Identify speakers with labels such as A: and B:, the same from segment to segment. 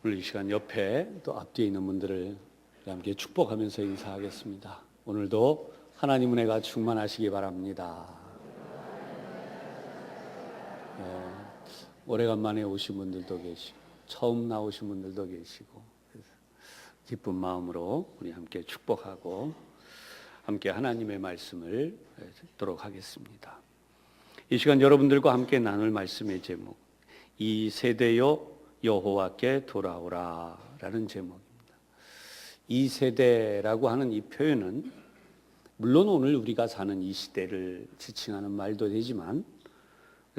A: 오늘 이 시간 옆에 또 앞뒤에 있는 분들을 함께 축복하면서 인사하겠습니다. 오늘도 하나님 은혜가 충만하시기 바랍니다. 오래간만에 오신 분들도 계시고 처음 나오신 분들도 계시고 기쁜 마음으로 우리 함께 축복하고 함께 하나님의 말씀을 듣도록 하겠습니다. 이 시간 여러분들과 함께 나눌 말씀의 제목, 이 세대여 여호와께 돌아오라 라는 제목입니다. 이 세대라고 하는 이 표현은 물론 오늘 우리가 사는 이 시대를 지칭하는 말도 되지만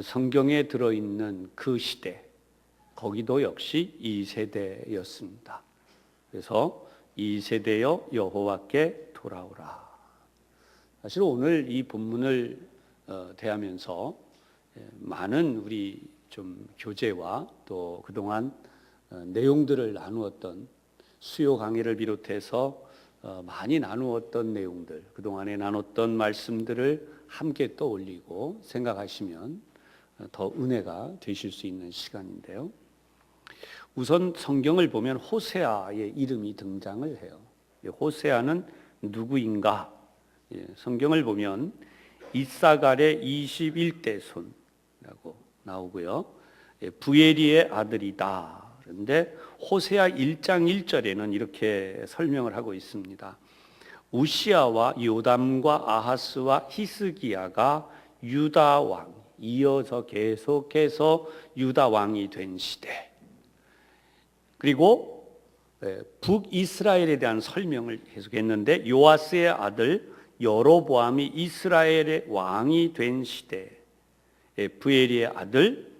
A: 성경에 들어있는 그 시대, 거기도 역시 이 세대였습니다. 그래서 이 세대여 여호와께 돌아오라. 사실 오늘 이 본문을 대하면서 많은 우리 좀 교재와 또 그동안 내용들을 나누었던 수요 강의를 비롯해서 많이 나누었던 내용들, 그동안에 나눴던 말씀들을 함께 떠올리고 생각하시면 더 은혜가 되실 수 있는 시간인데요. 우선 성경을 보면 호세아의 이름이 등장을 해요. 호세아는 누구인가? 성경을 보면 이사갈의 21대 손이라고 나오고요. 부에리의 아들이다. 그런데 호세아 1장 1절에는 이렇게 설명을 하고 있습니다. 우시아와 요담과 아하스와 히스기야가 유다 왕, 이어서 계속해서 유다 왕이 된 시대. 그리고 북이스라엘에 대한 설명을 계속했는데 요아스의 아들 여로보암이 이스라엘의 왕이 된 시대. 부에리의 아들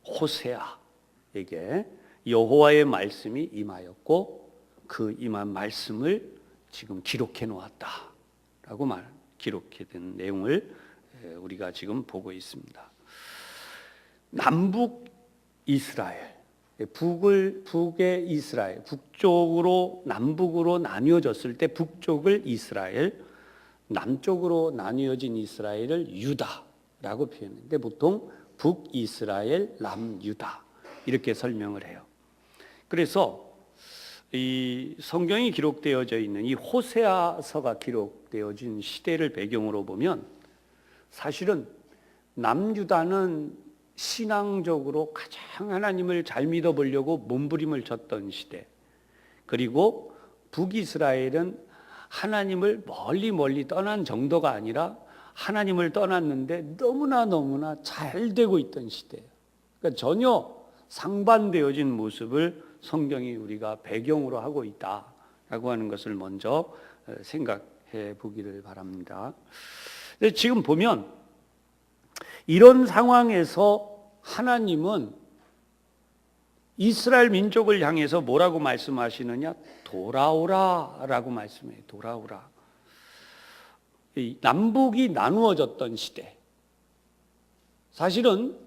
A: 호세아에게 여호와의 말씀이 임하였고 그 임한 말씀을 지금 기록해 놓았다라고 기록된 내용을 우리가 지금 보고 있습니다. 남북 이스라엘, 북의 이스라엘, 북쪽으로 남북으로 나뉘어졌을 때 북쪽을 이스라엘, 남쪽으로 나뉘어진 이스라엘을 유다라고 표현했는데 보통 북이스라엘, 남유다 이렇게 설명을 해요. 그래서 이 성경이 기록되어져 있는 이 호세아서가 기록되어진 시대를 배경으로 보면 사실은 남유다는 신앙적으로 가장 하나님을 잘 믿어보려고 몸부림을 쳤던 시대, 그리고 북이스라엘은 하나님을 멀리 떠난 정도가 아니라 하나님을 떠났는데 너무나 잘 되고 있던 시대예요. 그러니까 전혀 상반되어진 모습을 성경이 우리가 배경으로 하고 있다라고 하는 것을 먼저 생각해 보기를 바랍니다. 근데 지금 보면 이런 상황에서 하나님은 이스라엘 민족을 향해서 뭐라고 말씀하시느냐? 돌아오라라고 말씀해요. 돌아오라. 남북이 나누어졌던 시대. 사실은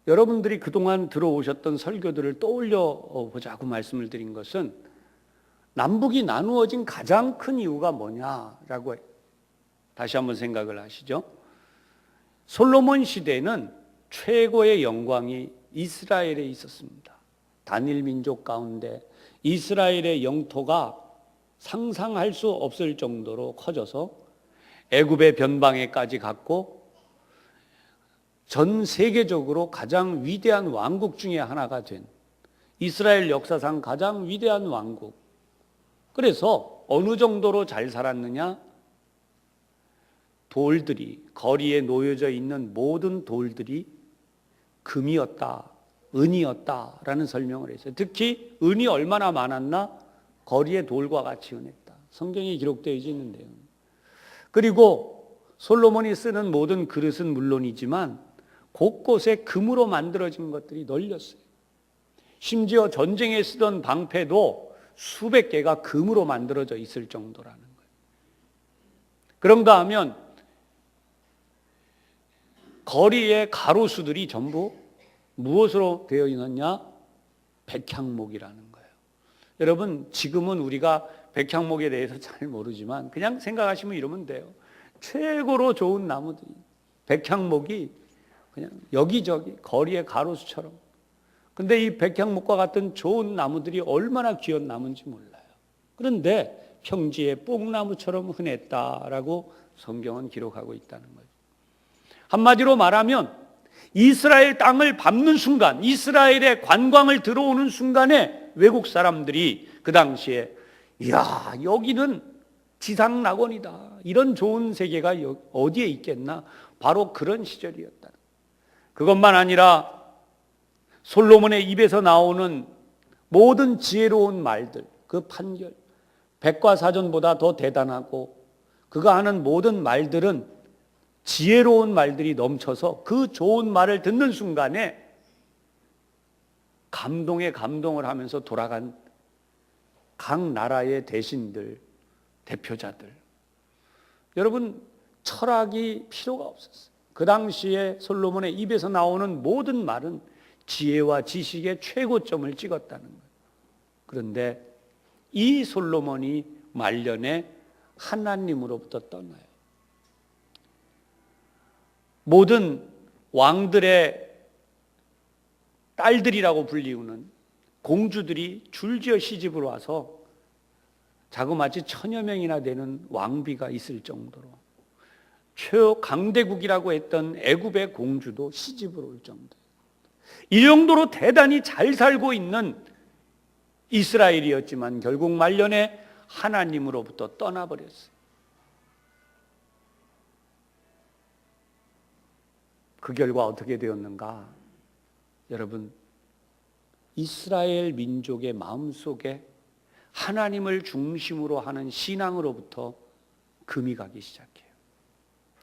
A: 여러분들이 그동안 들어오셨던 설교들을 떠올려 보자고 말씀을 드린 것은 남북이 나누어진 가장 큰 이유가 뭐냐라고 다시 한번 생각을 하시죠. 솔로몬 시대는 최고의 영광이 이스라엘에 있었습니다. 단일 민족 가운데 이스라엘의 영토가 상상할 수 없을 정도로 커져서 애굽의 변방에까지 갔고 전 세계적으로 가장 위대한 왕국 중에 하나가 된 이스라엘 역사상 가장 위대한 왕국. 그래서 어느 정도로 잘 살았느냐? 돌들이, 거리에 놓여져 있는 모든 돌들이 금이었다, 은이었다라는 설명을 했어요. 특히 은이 얼마나 많았나? 거리에 돌과 같이 은했다. 성경에 기록되어 있는데요. 그리고 솔로몬이 쓰는 모든 그릇은 물론이지만 곳곳에 금으로 만들어진 것들이 널렸어요. 심지어 전쟁에 쓰던 방패도 수백 개가 금으로 만들어져 있을 정도라는 거예요. 그런가 하면 거리의 가로수들이 전부 무엇으로 되어 있느냐? 백향목이라는 거예요. 여러분, 지금은 우리가 백향목에 대해서 잘 모르지만 그냥 생각하시면 이러면 돼요. 최고로 좋은 나무들이, 백향목이 그냥 여기저기 거리의 가로수처럼 근데 이 백향목과 같은 좋은 나무들이 얼마나 귀한 나무인지 몰라요. 그런데 평지에 뽕나무처럼 흔했다라고 성경은 기록하고 있다는 거예요. 한마디로 말하면 이스라엘 땅을 밟는 순간, 이스라엘의 관광을 들어오는 순간에 외국 사람들이 그 당시에 이야, 여기는 지상 낙원이다. 이런 좋은 세계가 어디에 있겠나? 바로 그런 시절이었다. 그것만 아니라 솔로몬의 입에서 나오는 모든 지혜로운 말들, 그 판결, 백과사전보다 더 대단하고 그가 하는 모든 말들은 지혜로운 말들이 넘쳐서 그 좋은 말을 듣는 순간에 감동에 감동을 하면서 돌아간 각 나라의 대신들, 대표자들. 여러분, 철학이 필요가 없었어요. 그 당시에 솔로몬의 입에서 나오는 모든 말은 지혜와 지식의 최고점을 찍었다는 거예요. 그런데 이 솔로몬이 말년에 하나님으로부터 떠나요. 모든 왕들의 딸들이라고 불리우는 공주들이 줄지어 시집을 와서 자그마치 1000여 명이나 되는 왕비가 있을 정도로 최강대국이라고 했던 애굽의 공주도 시집을 올 정도. 이 정도로 대단히 잘 살고 있는 이스라엘이었지만 결국 말년에 하나님으로부터 떠나버렸어요. 그 결과 어떻게 되었는가? 여러분, 이스라엘 민족의 마음속에 하나님을 중심으로 하는 신앙으로부터 금이 가기 시작해요.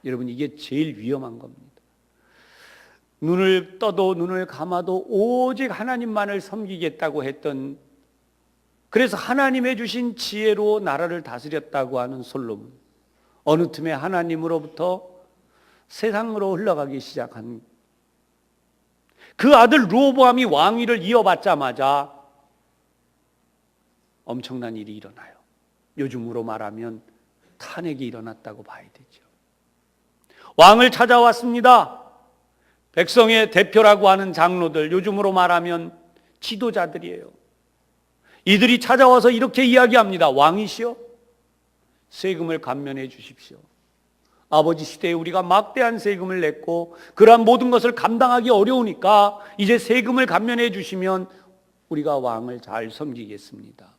A: 여러분, 이게 제일 위험한 겁니다. 눈을 떠도 눈을 감아도 오직 하나님만을 섬기겠다고 했던, 그래서 하나님의 주신 지혜로 나라를 다스렸다고 하는 솔로몬, 어느 틈에 하나님으로부터 세상으로 흘러가기 시작한 그 아들 르호보암이 왕위를 이어받자마자 엄청난 일이 일어나요. 요즘으로 말하면 탄핵이 일어났다고 봐야 되죠. 왕을 찾아왔습니다. 백성의 대표라고 하는 장로들, 요즘으로 말하면 지도자들이에요. 이들이 찾아와서 이렇게 이야기합니다. 왕이시여, 세금을 감면해 주십시오. 아버지 시대에 우리가 막대한 세금을 냈고 그러한 모든 것을 감당하기 어려우니까 이제 세금을 감면해 주시면 우리가 왕을 잘 섬기겠습니다.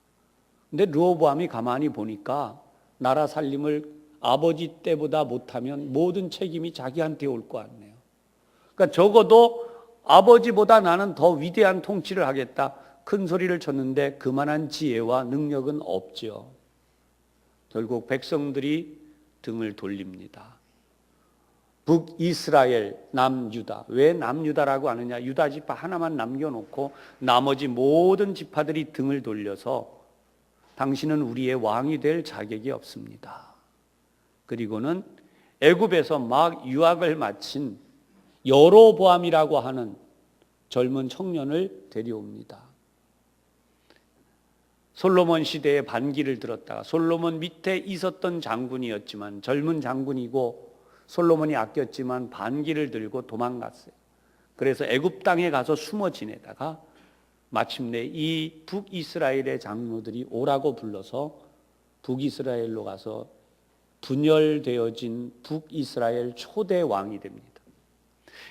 A: 근데 르호보암이 가만히 보니까 나라 살림을 아버지 때보다 못하면 모든 책임이 자기한테 올 것 같네요. 그러니까 적어도 아버지보다 나는 더 위대한 통치를 하겠다, 큰 소리를 쳤는데 그만한 지혜와 능력은 없죠. 결국 백성들이 등을 돌립니다. 북이스라엘, 남유다. 왜 남유다라고 하느냐? 유다 지파 하나만 남겨놓고 나머지 모든 지파들이 등을 돌려서 당신은 우리의 왕이 될 자격이 없습니다. 그리고는 애굽에서 막 유학을 마친 여로보암이라고 하는 젊은 청년을 데려옵니다. 솔로몬 시대에 반기를 들었다가 솔로몬 밑에 있었던 장군이었지만, 젊은 장군이고 솔로몬이 아꼈지만 반기를 들고 도망갔어요. 그래서 애굽 땅에 가서 숨어 지내다가 마침내 이 북이스라엘의 장로들이 오라고 불러서 북이스라엘로 가서 분열되어진 북이스라엘 초대 왕이 됩니다.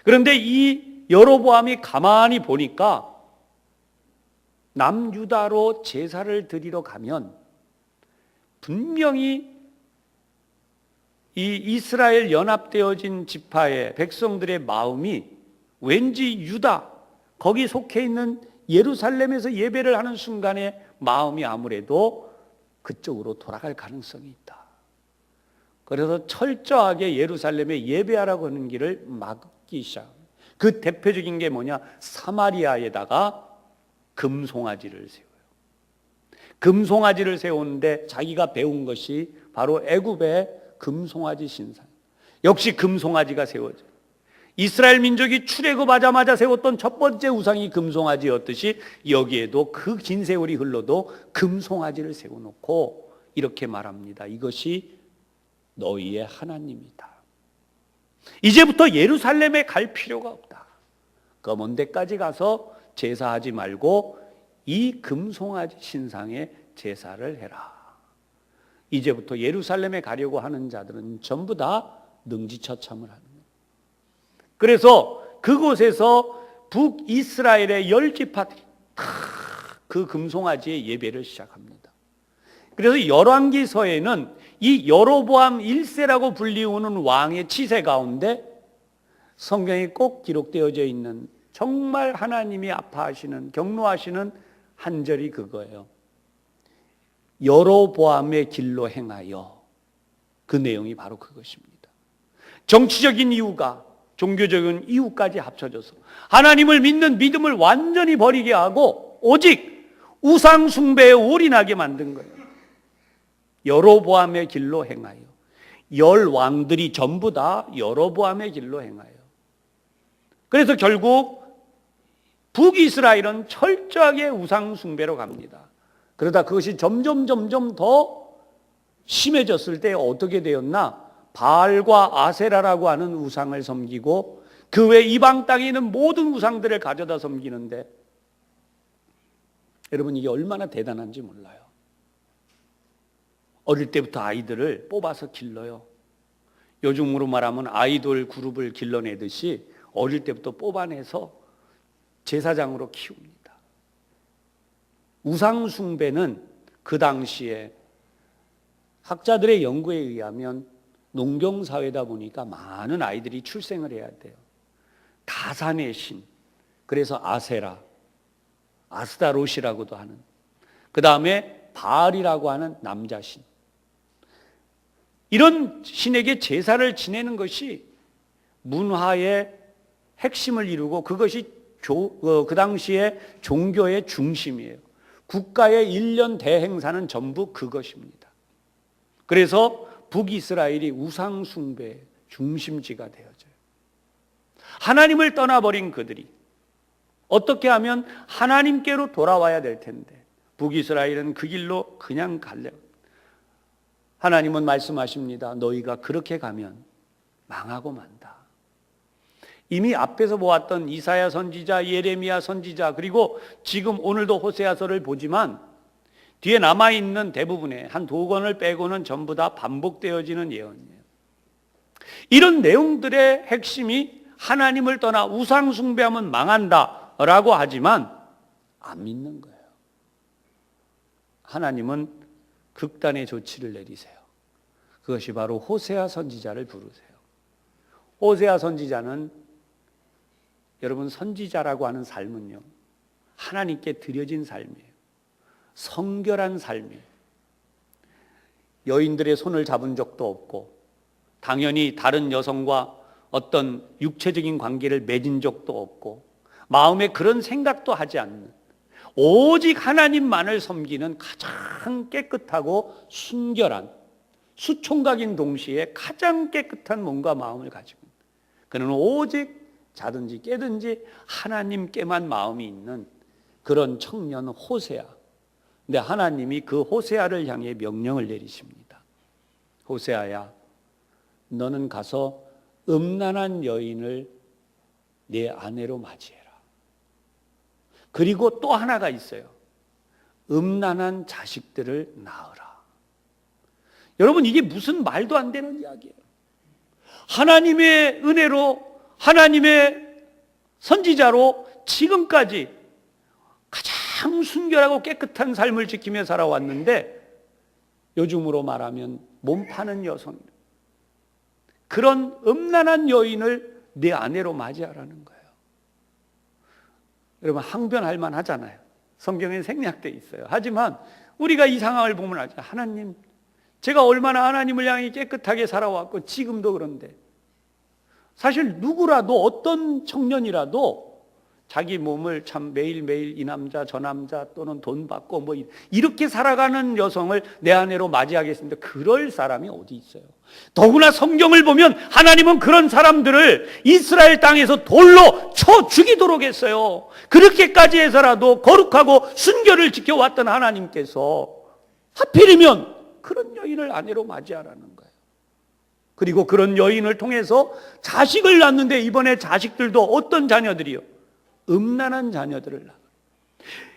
A: 그런데 이 여로보암이 가만히 보니까 남유다로 제사를 드리러 가면 분명히 이 이스라엘 연합되어진 지파의 백성들의 마음이 왠지 유다, 거기 속해 있는 예루살렘에서 예배를 하는 순간에 마음이 아무래도 그쪽으로 돌아갈 가능성이 있다. 그래서 철저하게 예루살렘에 예배하라고 하는 길을 막기 시작합니다. 그 대표적인 게 뭐냐? 사마리아에다가 금송아지를 세워요. 금송아지를 세우는데 자기가 배운 것이 바로 애굽의 금송아지 신상. 역시 금송아지가 세워져요. 이스라엘 민족이 출애굽하자마자 세웠던 첫 번째 우상이 금송아지였듯이 여기에도 그 긴 세월이 흘러도 금송아지를 세워놓고 이렇게 말합니다. 이것이 너희의 하나님이다. 이제부터 예루살렘에 갈 필요가 없다. 검은 데까지 가서 제사하지 말고 이 금송아지 신상에 제사를 해라. 이제부터 예루살렘에 가려고 하는 자들은 전부 다 능지처참을 하는 거예요. 그래서 그곳에서 북이스라엘의 10지파들이 그 금송아지의 예배를 시작합니다. 그래서 열왕기서에는 이 여로보암 1세라고 불리우는 왕의 치세 가운데 성경에 꼭 기록되어져 있는 정말 하나님이 아파하시는, 경노하시는 한 절이 그거예요. 여로보암의 길로 행하여. 그 내용이 바로 그것입니다. 정치적인 이유가 종교적인 이유까지 합쳐져서 하나님을 믿는 믿음을 완전히 버리게 하고 오직 우상 숭배에 올인하게 만든 거예요. 여로보암의 길로 행하여. 10왕들이 전부 다 여로보암의 길로 행하여. 그래서 결국 북이스라엘은 철저하게 우상 숭배로 갑니다. 그러다 그것이 점점 더 심해졌을 때 어떻게 되었나? 바알과 아세라라고 하는 우상을 섬기고 그 외 이방 땅에 있는 모든 우상들을 가져다 섬기는데, 여러분 이게 얼마나 대단한지 몰라요. 어릴 때부터 아이들을 뽑아서 길러요. 요즘으로 말하면 아이돌 그룹을 길러내듯이 어릴 때부터 뽑아내서 제사장으로 키웁니다. 우상 숭배는 그 당시에 학자들의 연구에 의하면 농경사회다 보니까 많은 아이들이 출생을 해야 돼요. 다산의 신, 그래서 아세라, 아스타롯이라고도 하는, 그 다음에 바알이라고 하는 남자신, 이런 신에게 제사를 지내는 것이 문화의 핵심을 이루고 그것이 그 당시에 종교의 중심이에요. 국가의 1년 대행사는 전부 그것입니다. 그래서 북이스라엘이 우상 숭배의 중심지가 되어져요. 하나님을 떠나버린 그들이 어떻게 하면 하나님께로 돌아와야 될 텐데 북이스라엘은 그 길로 그냥 갈래요. 하나님은 말씀하십니다. 너희가 그렇게 가면 망하고 만다. 이미 앞에서 보았던 이사야 선지자, 예레미야 선지자, 그리고 지금 오늘도 호세아서를 보지만 뒤에 남아있는 대부분의 한 2권을 빼고는 전부 다 반복되어지는 예언이에요. 이런 내용들의 핵심이 하나님을 떠나 우상 숭배하면 망한다라고 하지만 안 믿는 거예요. 하나님은 극단의 조치를 내리세요. 그것이 바로 호세아 선지자를 부르세요. 호세아 선지자는, 여러분 선지자라고 하는 삶은요, 하나님께 드려진 삶이에요. 성결한 삶이에요. 여인들의 손을 잡은 적도 없고 당연히 다른 여성과 어떤 육체적인 관계를 맺은 적도 없고 마음에 그런 생각도 하지 않는, 오직 하나님만을 섬기는 가장 깨끗하고 순결한, 수총각인 동시에 가장 깨끗한 몸과 마음을 가지고 있는, 그는 오직 자든지 깨든지 하나님께만 마음이 있는 그런 청년 호세아. 근데 하나님이 그 호세아를 향해 명령을 내리십니다. 호세아야, 너는 가서 음란한 여인을 내 아내로 맞이해라. 그리고 또 하나가 있어요. 음란한 자식들을 낳으라. 여러분 이게 무슨 말도 안 되는 이야기예요. 하나님의 은혜로, 하나님의 선지자로 지금까지 가장 순결하고 깨끗한 삶을 지키며 살아왔는데 요즘으로 말하면 몸 파는 여성, 그런 음란한 여인을 내 아내로 맞이하라는 거예요. 여러분 항변할 만하잖아요. 성경에 생략되어 있어요. 하지만 우리가 이 상황을 보면 알죠. 하나님, 제가 얼마나 하나님을 향해 깨끗하게 살아왔고 지금도 그런데, 사실 누구라도, 어떤 청년이라도 자기 몸을 참 매일매일 이 남자 저 남자 또는 돈 받고 뭐 이렇게 살아가는 여성을 내 아내로 맞이하겠습니다. 그럴 사람이 어디 있어요. 더구나 성경을 보면 하나님은 그런 사람들을 이스라엘 땅에서 돌로 쳐 죽이도록 했어요. 그렇게까지 해서라도 거룩하고 순결을 지켜왔던 하나님께서 하필이면 그런 여인을 아내로 맞이하라는 거예요. 그리고 그런 여인을 통해서 자식을 낳는데 이번에 자식들도 어떤 자녀들이요? 음란한 자녀들을 낳아.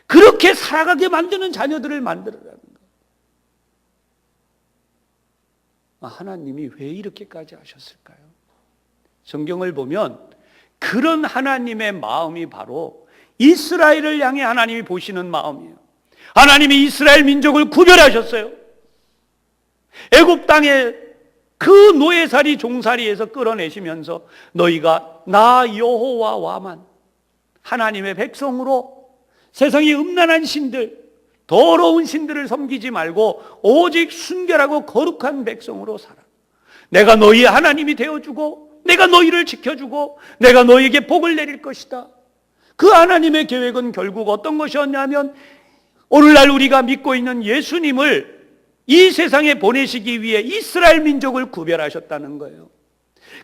A: 그렇게 살아가게 만드는 자녀들을 만들어라는 거예요. 하나님이 왜 이렇게까지 하셨을까요? 성경을 보면 그런 하나님의 마음이 바로 이스라엘을 향해 하나님이 보시는 마음이에요. 하나님이 이스라엘 민족을 구별하셨어요. 애굽 땅에 그 노예살이 종살이에서 끌어내시면서 너희가 나 여호와와만 하나님의 백성으로 세상의 음란한 신들, 더러운 신들을 섬기지 말고 오직 순결하고 거룩한 백성으로 살아. 내가 너희의 하나님이 되어주고 내가 너희를 지켜주고 내가 너희에게 복을 내릴 것이다. 그 하나님의 계획은 결국 어떤 것이었냐면 오늘날 우리가 믿고 있는 예수님을 이 세상에 보내시기 위해 이스라엘 민족을 구별하셨다는 거예요.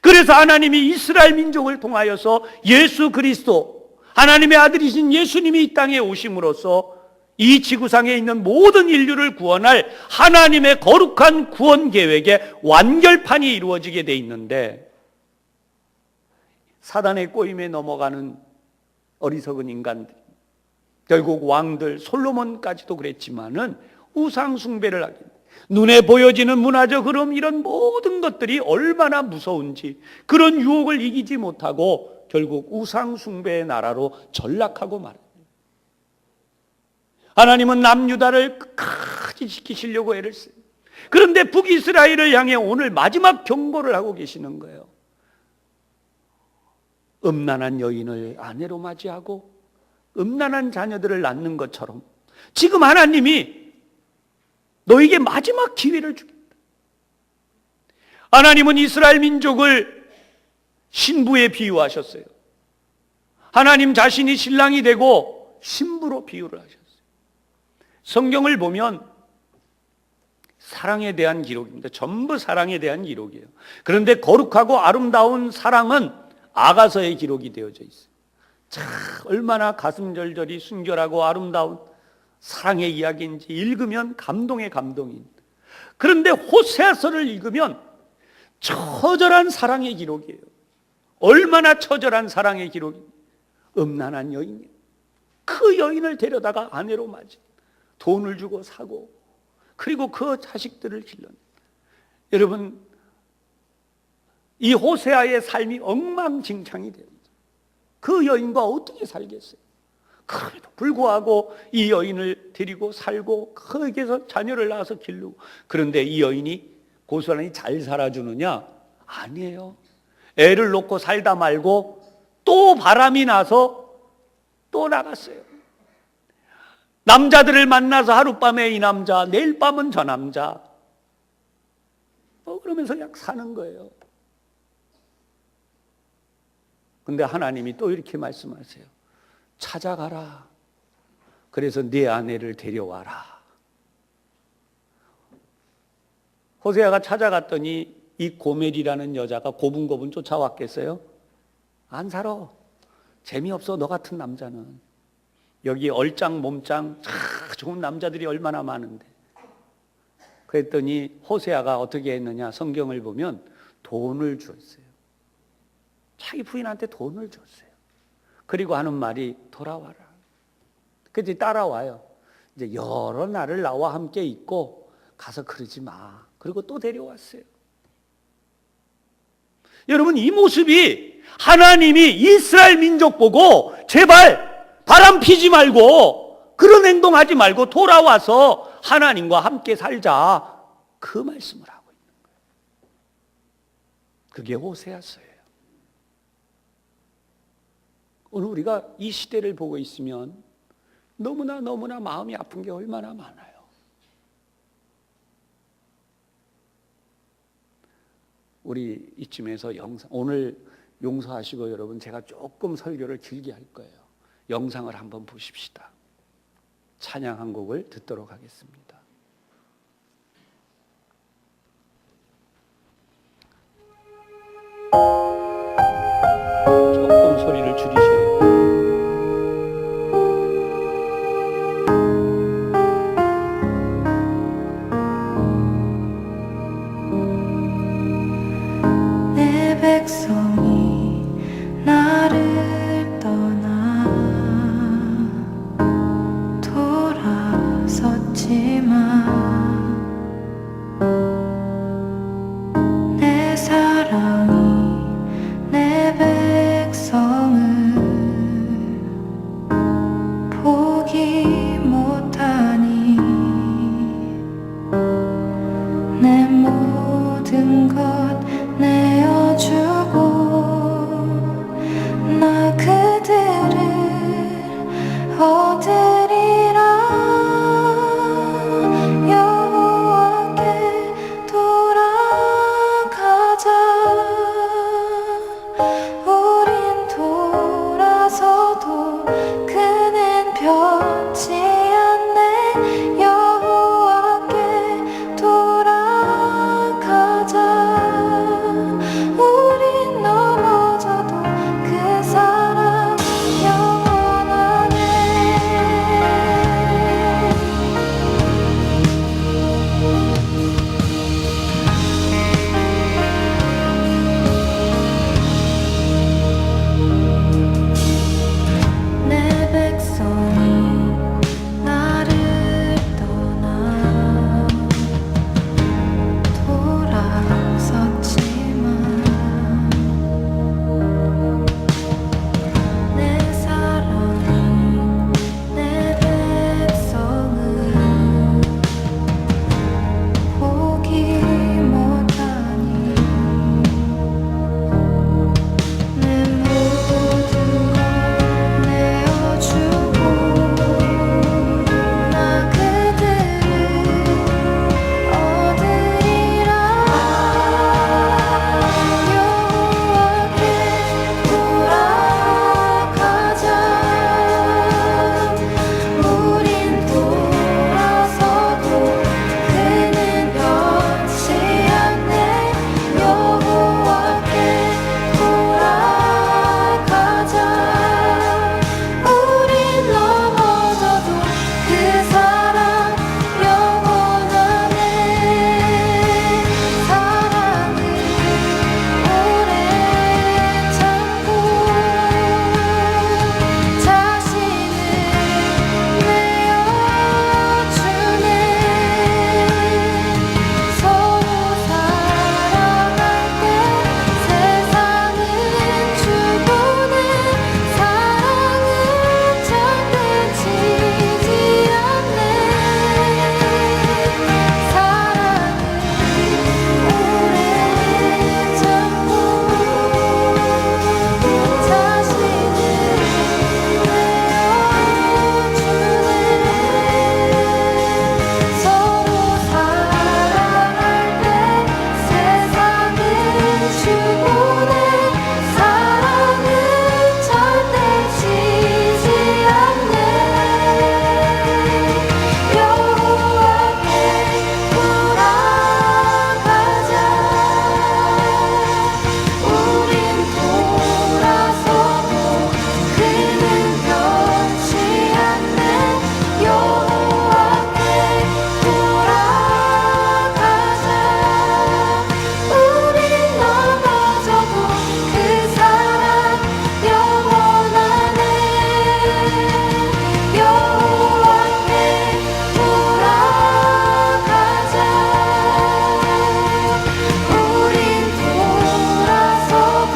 A: 그래서 하나님이 이스라엘 민족을 통하여서 예수 그리스도, 하나님의 아들이신 예수님이 이 땅에 오심으로써 이 지구상에 있는 모든 인류를 구원할 하나님의 거룩한 구원 계획의 완결판이 이루어지게 돼 있는데, 사단의 꼬임에 넘어가는 어리석은 인간들, 결국 왕들 솔로몬까지도 그랬지만은 우상 숭배를 하게 돼. 눈에 보여지는 문화적 흐름, 이런 모든 것들이 얼마나 무서운지 그런 유혹을 이기지 못하고 결국 우상 숭배의 나라로 전락하고 말합니다. 하나님은 남유다를 끝까지 지키시려고 애를 써요. 그런데 북이스라엘을 향해 오늘 마지막 경고를 하고 계시는 거예요. 음란한 여인을 아내로 맞이하고 음란한 자녀들을 낳는 것처럼 지금 하나님이 너에게 마지막 기회를 주겠다. 하나님은 이스라엘 민족을 신부에 비유하셨어요. 하나님 자신이 신랑이 되고 신부로 비유를 하셨어요. 성경을 보면 사랑에 대한 기록입니다. 전부 사랑에 대한 기록이에요. 그런데 거룩하고 아름다운 사랑은 아가서의 기록이 되어져 있어요. 참 얼마나 가슴 절절히 순결하고 아름다운 사랑의 이야기인지 읽으면 감동의 감동인. 그런데 호세아서를 읽으면 처절한 사랑의 기록이에요. 얼마나 처절한 사랑의 기록이. 음란한 여인이에요. 그 여인을 데려다가 아내로 맞이, 돈을 주고 사고, 그리고 그 자식들을 길러내. 여러분, 이 호세아의 삶이 엉망진창이 돼요. 그 여인과 어떻게 살겠어요? 그럼에도 불구하고 이 여인을 데리고 살고 거기에서 자녀를 낳아서 기르고. 그런데 이 여인이 고스란히 잘 살아주느냐? 아니에요. 애를 놓고 살다 말고 또 바람이 나서 또 나갔어요. 남자들을 만나서 하룻밤에 이 남자, 내일 밤은 저 남자, 그러면서 그냥 사는 거예요. 근데 하나님이 또 이렇게 말씀하세요. 찾아가라. 그래서 네 아내를 데려와라. 호세아가 찾아갔더니 이 고멜이라는 여자가 고분고분 쫓아왔겠어요? 안 살아. 재미없어, 너 같은 남자는. 여기 얼짱 몸짱 좋은 남자들이 얼마나 많은데. 그랬더니 호세아가 어떻게 했느냐, 성경을 보면 돈을 줬어요. 자기 부인한테 돈을 줬어요. 그리고 하는 말이 돌아와라. 그래서 따라와요. 이제 여러 날을 나와 함께 있고 가서 그러지 마. 그리고 또 데려왔어요. 여러분, 이 모습이 하나님이 이스라엘 민족 보고 제발 바람 피지 말고 그런 행동하지 말고 돌아와서 하나님과 함께 살자, 그 말씀을 하고 있는 거예요. 그게 호세아서예요. 오늘 우리가 이 시대를 보고 있으면 너무나 마음이 아픈 게 얼마나 많아요. 우리 이쯤에서 오늘 용서하시고 여러분, 제가 조금 설교를 길게 할 거예요. 영상을 한번 보십시다. 찬양 한 곡을 듣도록 하겠습니다. 조금 소리를 줄이셔야 돼요.
B: 내 백성이 나를 떠나 거두리라. 여호와께 돌아가자. 우린 돌아서도 그는 변치 않네. 여호와께 돌아가자. 우린 넘어져도 그 사랑 영원하네. 내 백성이 나를 떠나 돌아섰지만 내 사랑이 내 백성을 포기 못하니 내 모든 걸 내어주고 나 그들을 얻으리라. 여호와께 돌아가자. 우린 돌아서도 그는 변치 않네. 여호와께 돌아가자. 우린 넘어져도 그 사랑 영원하네. 사랑은 오래 참고 자신을 내어주네. 서로 사랑할 때 세상은 주고는 사랑은 절대 지지 않네. 사랑은 오래 참고 자신을 내어주네. 서로 사랑할 때 세상은 주고는 사랑은 절대 지지 않네. 여호와께 돌아가자. 우린 돌아서도 그는 변치 않네. 여호와께 돌아가자. 우린 넘어져도 그 사랑 영원하네. 여호와께 돌아가자. 우린 돌아서도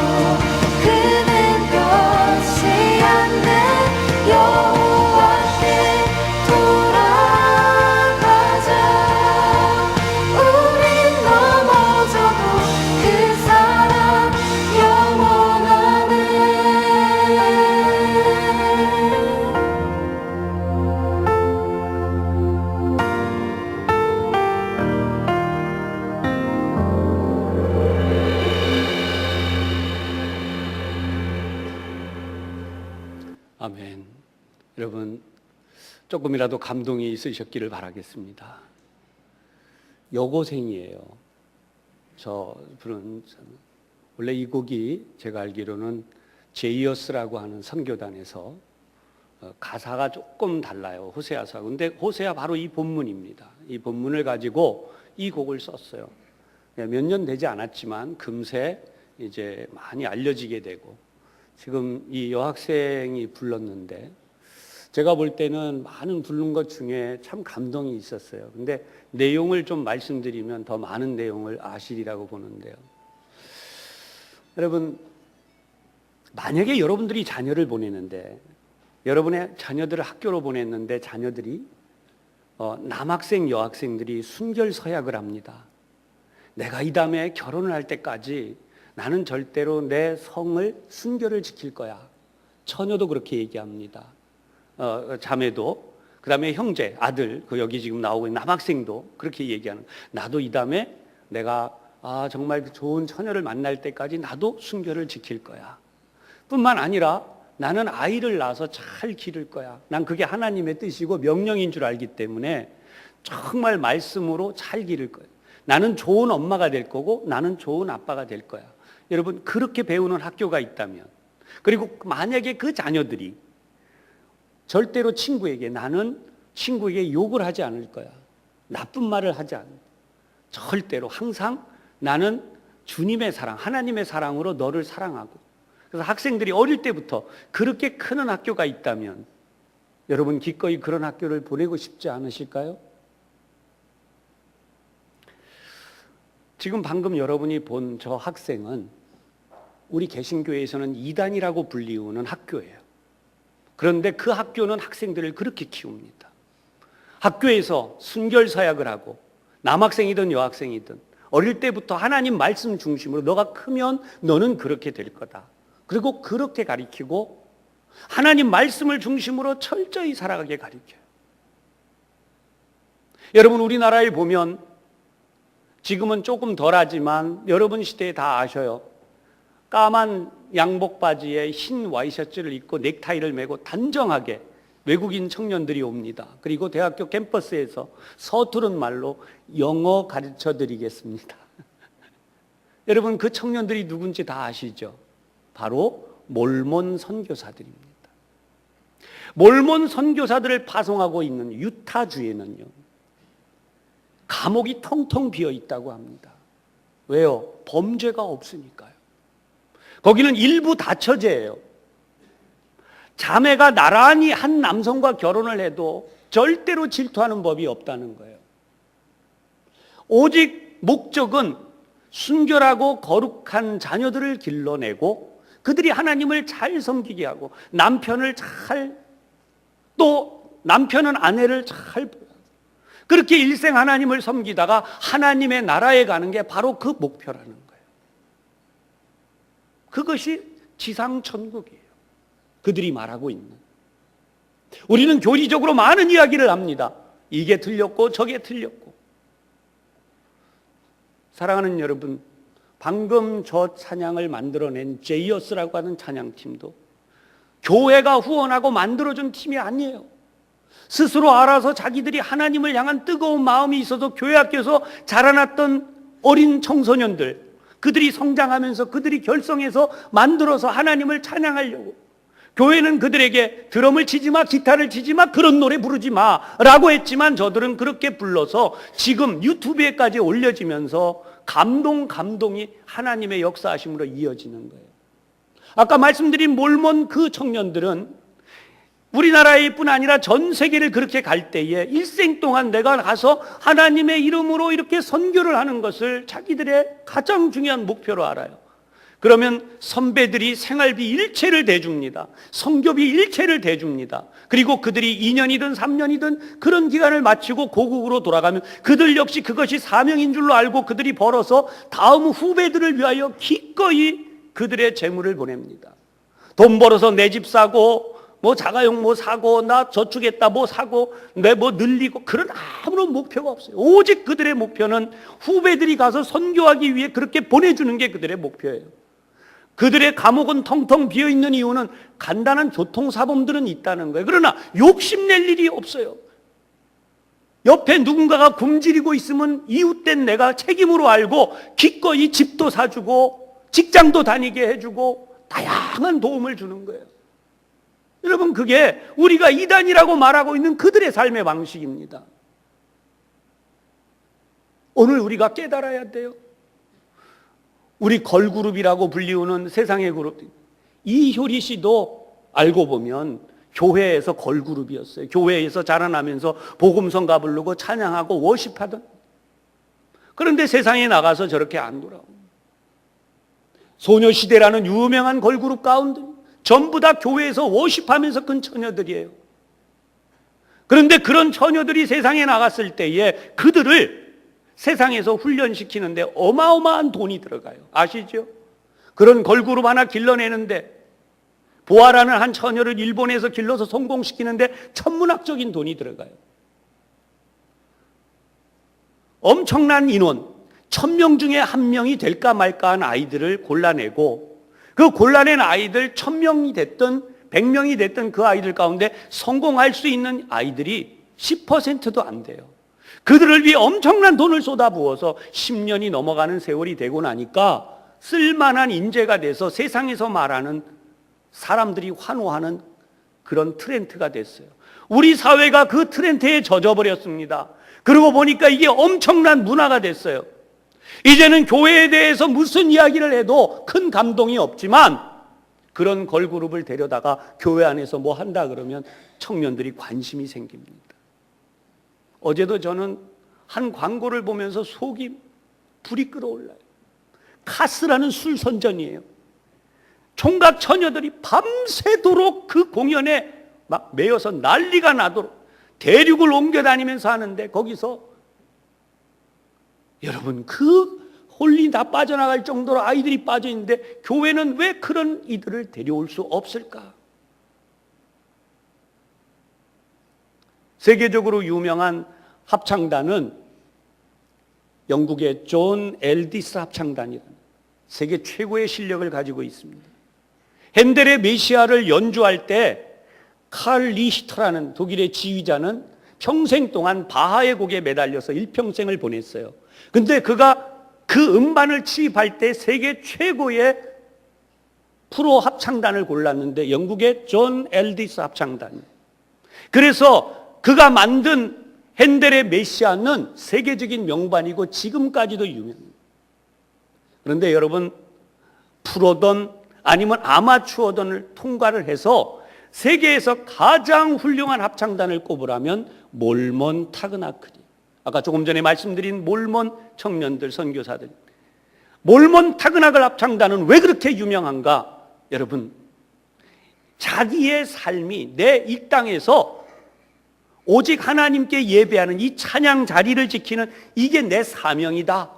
B: 그는 변치 않네. 여호와께 돌아가자. 우린 넘어져도 그 사랑 영원하네.
A: 아멘. 여러분, 조금이라도 감동이 있으셨기를 바라겠습니다. 여고생이에요. 저 분은 원래 이 곡이 제가 알기로는 제이어스라고 하는 선교단에서 가사가 조금 달라요. 호세아서. 근데 호세아 바로 이 본문입니다. 이 본문을 가지고 이 곡을 썼어요. 몇 년 되지 않았지만 금세 이제 많이 알려지게 되고 지금 이 여학생이 불렀는데 제가 볼 때는 많은 부른 것 중에 참 감동이 있었어요. 근데 내용을 좀 말씀드리면 더 많은 내용을 아시리라고 보는데요. 여러분, 만약에 여러분들이 자녀를 보내는데 여러분의 자녀들을 학교로 보냈는데 자녀들이 남학생, 여학생들이 순결서약을 합니다. 내가 이 다음에 결혼을 할 때까지 나는 절대로 내 성을 순결을 지킬 거야. 처녀도 그렇게 얘기합니다. 자매도, 그 다음에 형제, 아들, 그 여기 지금 나오고 있는 남학생도 그렇게 얘기하는, 나도 이 다음에 내가 정말 좋은 처녀를 만날 때까지 나도 순결을 지킬 거야. 뿐만 아니라 나는 아이를 낳아서 잘 기를 거야. 난 그게 하나님의 뜻이고 명령인 줄 알기 때문에 정말 말씀으로 잘 기를 거야. 나는 좋은 엄마가 될 거고 나는 좋은 아빠가 될 거야. 여러분, 그렇게 배우는 학교가 있다면, 그리고 만약에 그 자녀들이 절대로 나는 친구에게 욕을 하지 않을 거야, 나쁜 말을 하지 않을 거야, 절대로 항상 나는 주님의 사랑, 하나님의 사랑으로 너를 사랑하고. 그래서 학생들이 어릴 때부터 그렇게 크는 학교가 있다면 여러분, 기꺼이 그런 학교를 보내고 싶지 않으실까요? 지금 방금 여러분이 본 저 학생은 우리 개신교회에서는 이단이라고 불리우는 학교예요. 그런데 그 학교는 학생들을 그렇게 키웁니다. 학교에서 순결사역을 하고, 남학생이든 여학생이든 어릴 때부터 하나님 말씀 중심으로 너가 크면 너는 그렇게 될 거다, 그리고 그렇게 가르치고 하나님 말씀을 중심으로 철저히 살아가게 가르쳐요. 여러분, 우리나라에 보면 지금은 조금 덜하지만 여러분 시대에 다 아셔요. 까만 양복 바지에 흰 와이셔츠를 입고 넥타이를 메고 단정하게 외국인 청년들이 옵니다. 그리고 대학교 캠퍼스에서 서투른 말로 영어 가르쳐 드리겠습니다. 여러분, 그 청년들이 누군지 다 아시죠? 바로 몰몬 선교사들입니다. 몰몬 선교사들을 파송하고 있는 유타주에는요, 감옥이 텅텅 비어 있다고 합니다. 왜요? 범죄가 없으니까요. 거기는 일부 다처제예요. 자매가 나란히 한 남성과 결혼을 해도 절대로 질투하는 법이 없다는 거예요. 오직 목적은 순결하고 거룩한 자녀들을 길러내고 그들이 하나님을 잘 섬기게 하고, 남편은 아내를 잘, 그렇게 일생 하나님을 섬기다가 하나님의 나라에 가는 게 바로 그 목표라는 거예요. 그것이 지상천국이에요. 그들이 말하고 있는. 우리는 교리적으로 많은 이야기를 합니다. 이게 틀렸고 저게 틀렸고. 사랑하는 여러분, 방금 저 찬양을 만들어낸 제이어스라고 하는 찬양팀도 교회가 후원하고 만들어준 팀이 아니에요. 스스로 알아서 자기들이 하나님을 향한 뜨거운 마음이 있어서 교회 학교에서 자라났던 어린 청소년들, 그들이 성장하면서 그들이 결성해서 만들어서 하나님을 찬양하려고. 교회는 그들에게 드럼을 치지 마, 기타를 치지 마, 그런 노래 부르지 마 라고 했지만 저들은 그렇게 불러서 지금 유튜브에까지 올려지면서 감동이 하나님의 역사하심으로 이어지는 거예요. 아까 말씀드린 몰몬 그 청년들은 우리나라에 뿐 아니라 전 세계를 그렇게 갈 때에 일생 동안 내가 가서 하나님의 이름으로 이렇게 선교를 하는 것을 자기들의 가장 중요한 목표로 알아요. 그러면 선배들이 생활비 일체를 대줍니다. 선교비 일체를 대줍니다. 그리고 그들이 2년이든 3년이든 그런 기간을 마치고 고국으로 돌아가면 그들 역시 그것이 사명인 줄로 알고 그들이 벌어서 다음 후배들을 위하여 기꺼이 그들의 재물을 보냅니다. 돈 벌어서 내 집 사고, 뭐 자가용 뭐 사고, 나 저축했다 뭐 사고, 내 뭐 늘리고, 그런 아무런 목표가 없어요. 오직 그들의 목표는 후배들이 가서 선교하기 위해 그렇게 보내주는 게 그들의 목표예요. 그들의 감옥은 텅텅 비어있는 이유는 간단한 교통사범들은 있다는 거예요. 그러나 욕심낼 일이 없어요. 옆에 누군가가 굶주리고 있으면 이웃된 내가 책임으로 알고 기꺼이 집도 사주고 직장도 다니게 해주고 다양한 도움을 주는 거예요. 여러분, 그게 우리가 이단이라고 말하고 있는 그들의 삶의 방식입니다. 오늘 우리가 깨달아야 돼요. 우리 걸그룹이라고 불리우는 세상의 그룹, 이효리 씨도 알고 보면 교회에서 걸그룹이었어요. 교회에서 자라나면서 복음성가 부르고 찬양하고 워십하던. 그런데 세상에 나가서 저렇게 안 돌아옵니다. 소녀시대라는 유명한 걸그룹 가운데 전부 다 교회에서 워십하면서 큰 처녀들이에요. 그런데 그런 처녀들이 세상에 나갔을 때에 그들을 세상에서 훈련시키는데 어마어마한 돈이 들어가요. 아시죠? 그런 걸그룹 하나 길러내는데 보아라는 한 처녀를 일본에서 길러서 성공시키는데 천문학적인 돈이 들어가요. 엄청난 인원, 1000명 중에 1명이 될까 말까 한 아이들을 골라내고 그 골라낸 아이들 1000명이 됐든 100명이 됐든 그 아이들 가운데 성공할 수 있는 아이들이 10%도 안 돼요. 그들을 위해 엄청난 돈을 쏟아부어서 10년이 넘어가는 세월이 되고 나니까 쓸만한 인재가 돼서 세상에서 말하는 사람들이 환호하는 그런 트렌드가 됐어요. 우리 사회가 그 트렌드에 젖어버렸습니다. 그러고 보니까 이게 엄청난 문화가 됐어요. 이제는 교회에 대해서 무슨 이야기를 해도 큰 감동이 없지만 그런 걸그룹을 데려다가 교회 안에서 뭐 한다 그러면 청년들이 관심이 생깁니다. 어제도 저는 한 광고를 보면서 속이 불이 끓어올라요. 카스라는 술 선전이에요. 총각 처녀들이 밤새도록 그 공연에 막 매여서 난리가 나도록 대륙을 옮겨 다니면서 하는데 거기서 여러분 그 홀리 다 빠져나갈 정도로 아이들이 빠져 있는데 교회는 왜 그런 이들을 데려올 수 없을까? 세계적으로 유명한 합창단은 영국의 존 엘디스 합창단이라는 세계 최고의 실력을 가지고 있습니다. 핸델의 메시아를 연주할 때 칼 리히터라는 독일의 지휘자는 평생 동안 바하의 곡에 매달려서 일평생을 보냈어요. 근데 그가 그 음반을 취입할 때 세계 최고의 프로 합창단을 골랐는데 영국의 존 엘디스 합창단. 그래서 그가 만든 핸델의 메시아는 세계적인 명반이고 지금까지도 유명합니다. 그런데 여러분 프로든 아니면 아마추어든을 통과를 해서 세계에서 가장 훌륭한 합창단을 꼽으라면 몰몬 타그나클이, 아까 조금 전에 말씀드린 몰몬 청년들 선교사들, 몰몬 타그나클 합창단은 왜 그렇게 유명한가? 여러분 자기의 삶이 내 이 땅에서 오직 하나님께 예배하는 이 찬양 자리를 지키는 이게 내 사명이다.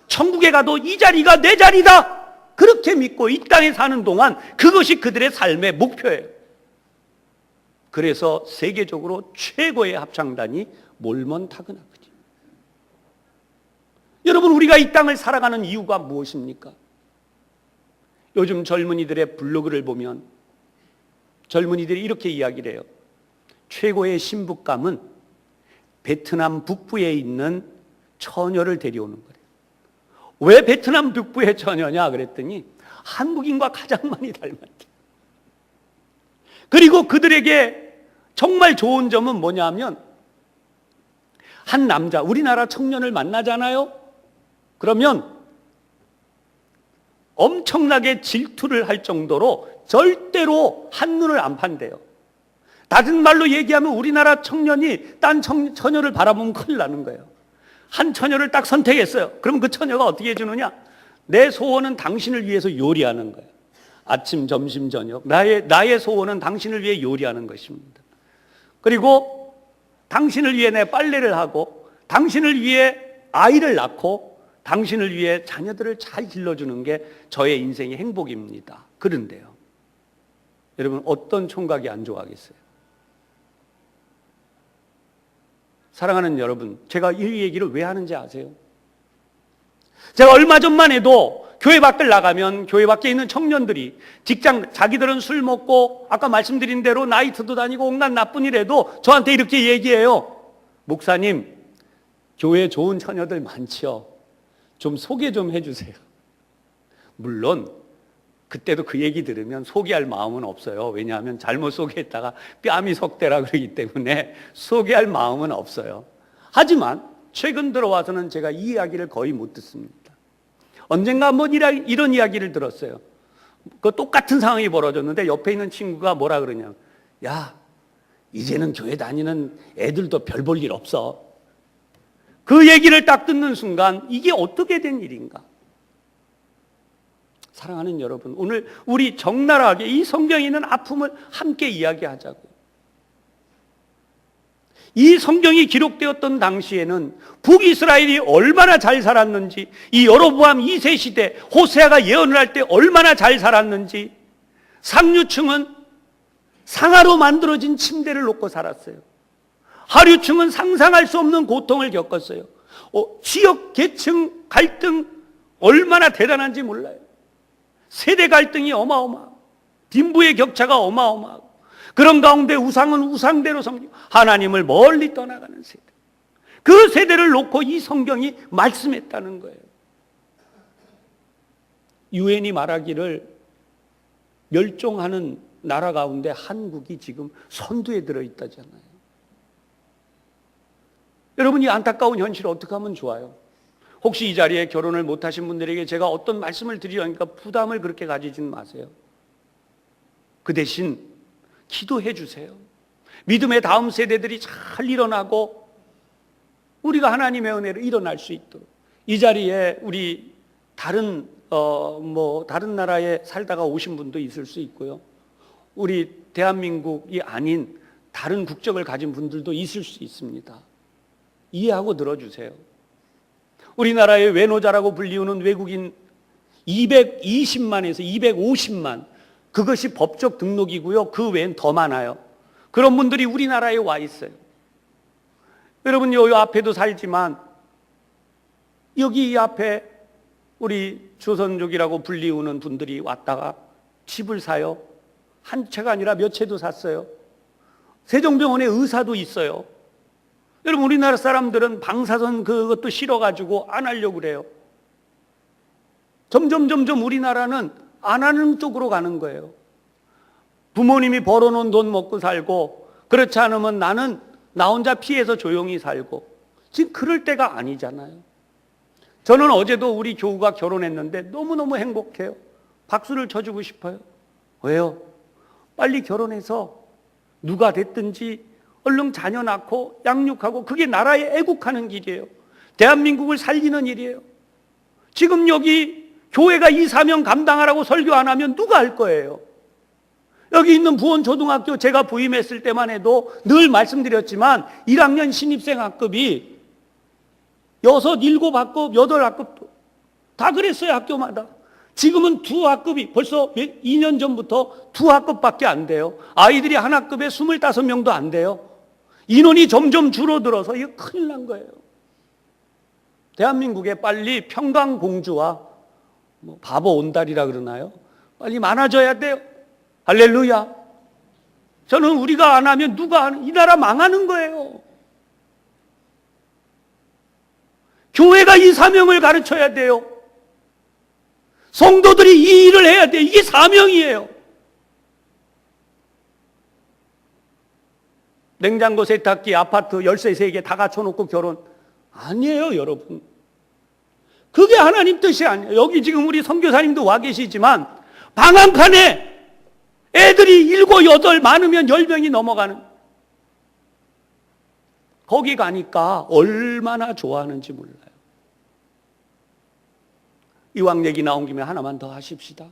A: 천국에 가도 이 자리가 내 자리다. 그렇게 믿고 이 땅에 사는 동안 그것이 그들의 삶의 목표예요. 그래서 세계적으로 최고의 합창단이 몰몬 타그나클이에요. 여러분 우리가 이 땅을 살아가는 이유가 무엇입니까? 요즘 젊은이들의 블로그를 보면 젊은이들이 이렇게 이야기를 해요. 최고의 신부감은 베트남 북부에 있는 처녀를 데려오는 거예요. 왜 베트남 북부의 처녀냐 그랬더니 한국인과 가장 많이 닮았대. 그리고 그들에게 정말 좋은 점은 뭐냐면 한 남자, 우리나라 청년을 만나잖아요. 그러면 엄청나게 질투를 할 정도로 절대로 한눈을 안 판대요. 다른 말로 얘기하면 우리나라 청년이 딴 처녀를 바라보면 큰일 나는 거예요. 한 처녀를 딱 선택했어요. 그럼 그 처녀가 어떻게 해주느냐? 내 소원은 당신을 위해서 요리하는 거예요. 아침, 점심, 저녁. 나의 소원은 당신을 위해 요리하는 것입니다. 그리고 당신을 위해 내 빨래를 하고 당신을 위해 아이를 낳고 당신을 위해 자녀들을 잘 길러주는 게 저의 인생의 행복입니다. 그런데요, 여러분 어떤 총각이 안 좋아하겠어요? 사랑하는 여러분, 제가 이 얘기를 왜 하는지 아세요? 제가 얼마 전만 해도 교회 밖을 나가면 교회 밖에 있는 청년들이 직장, 자기들은 술 먹고 아까 말씀드린 대로 나이트도 다니고 온갖 나쁜 일 해도 저한테 이렇게 얘기해요. 목사님, 교회에 좋은 처녀들 많지요. 좀 소개 좀 해주세요. 물론 그때도 그 얘기 들으면 소개할 마음은 없어요. 왜냐하면 잘못 소개했다가 뺨이 석대라 그러기 때문에 소개할 마음은 없어요. 하지만 최근 들어와서는 제가 이 이야기를 거의 못 듣습니다. 언젠가 한번 이런 이야기를 들었어요. 그 똑같은 상황이 벌어졌는데 옆에 있는 친구가 뭐라 그러냐. 야, 이제는 교회 다니는 애들도 별 볼 일 없어. 그 얘기를 딱 듣는 순간 이게 어떻게 된 일인가? 사랑하는 여러분, 오늘 우리 적나라하게 이 성경에 있는 아픔을 함께 이야기하자고요. 이 성경이 기록되었던 당시에는 북이스라엘이 얼마나 잘 살았는지, 이 여로보암 2세 시대 호세아가 예언을 할 때 얼마나 잘 살았는지, 상류층은 상하로 만들어진 침대를 놓고 살았어요. 하류층은 상상할 수 없는 고통을 겪었어요. 지역 계층 갈등 얼마나 대단한지 몰라요. 세대 갈등이 어마어마하고 빈부의 격차가 어마어마하고 그런 가운데 우상은 우상대로 섬기고 하나님을 멀리 떠나가는 세대. 그 세대를 놓고 이 성경이 말씀했다는 거예요. 유엔이 말하기를 멸종하는 나라 가운데 한국이 지금 선두에 들어있다잖아요. 여러분이 안타까운 현실을 어떻게 하면 좋아요? 혹시 이 자리에 결혼을 못하신 분들에게 제가 어떤 말씀을 드리려니까 부담을 그렇게 가지진 마세요. 그 대신 기도해 주세요. 믿음의 다음 세대들이 잘 일어나고 우리가 하나님의 은혜로 일어날 수 있도록. 이 자리에 우리 다른 나라에 살다가 오신 분도 있을 수 있고요. 우리 대한민국이 아닌 다른 국적을 가진 분들도 있을 수 있습니다. 이해하고 들어주세요. 우리나라의 외노자라고 불리우는 외국인 220만에서 250만, 그것이 법적 등록이고요. 그 외엔 더 많아요. 그런 분들이 우리나라에 와 있어요. 여러분 요 앞에도 살지만 여기 이 앞에 우리 조선족이라고 불리우는 분들이 왔다가 집을 사요. 한 채가 아니라 몇 채도 샀어요. 세종병원에 의사도 있어요. 여러분 우리나라 사람들은 방사선 그것도 싫어가지고 안 하려고 그래요. 점점 우리나라는 안 하는 쪽으로 가는 거예요. 부모님이 벌어놓은 돈 먹고 살고 그렇지 않으면 나는 나 혼자 피해서 조용히 살고 지금 그럴 때가 아니잖아요. 저는 어제도 우리 교우가 결혼했는데 너무너무 행복해요. 박수를 쳐주고 싶어요. 왜요? 빨리 결혼해서 누가 됐든지 얼른 자녀 낳고 양육하고 그게 나라에 애국하는 길이에요. 대한민국을 살리는 일이에요. 지금 여기 교회가 이 사명 감당하라고 설교 안 하면 누가 할 거예요? 여기 있는 부원초등학교 제가 부임했을 때만 해도 늘 말씀드렸지만 1학년 신입생 학급이 6, 7학급, 8학급 다 그랬어요. 학교마다. 지금은 2학급이 벌써 2년 전부터 2학급밖에 안 돼요. 아이들이 한 학급에 25명도 안 돼요. 인원이 점점 줄어들어서 이거 큰일 난 거예요. 대한민국에 빨리 평강공주와 바보 온달이라 그러나요? 빨리 많아져야 돼요. 할렐루야. 저는 우리가 안 하면 누가 하는, 이 나라 망하는 거예요. 교회가 이 사명을 가르쳐야 돼요. 성도들이 이 일을 해야 돼요. 이게 사명이에요. 냉장고, 세탁기, 아파트, 열쇠 3개 다 갖춰놓고 결혼 아니에요, 여러분. 그게 하나님 뜻이 아니에요. 여기 지금 우리 선교사님도 와 계시지만 방 한 칸에 애들이 7, 8 많으면 10명이 넘어가는, 거기 가니까 얼마나 좋아하는지 몰라요. 이왕 얘기 나온 김에 하나만 더 하십시다.